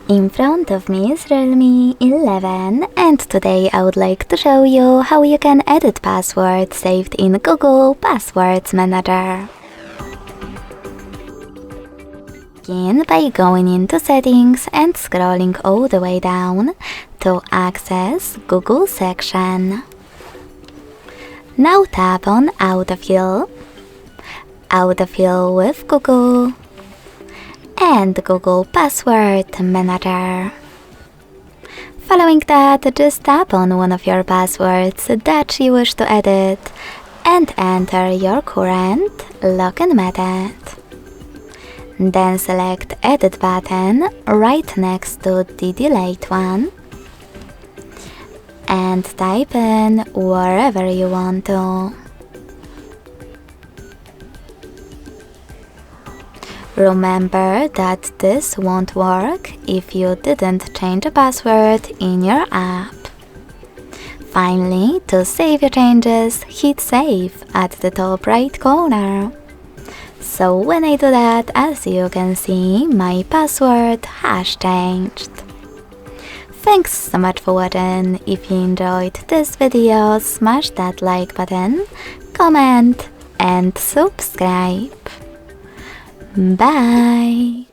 In front of me is REALME 11 and today I would like to show you how you can edit passwords saved in Google Passwords Manager. Begin by going into Settings and scrolling all the way down to access Google section. Now tap on Autofill, Autofill with Google, and Google Password Manager. Following that, just tap on one of your passwords that you wish to edit and enter your current login method. Then select Edit button right next to the delayed one and type in wherever you want to. Remember that this won't work if you didn't change a password in your app. Finally, to save your changes, hit Save at the top right corner. So when I do that, as you can see, my password has changed. Thanks so much for watching. If you enjoyed this video, smash that like button, comment and subscribe. Bye!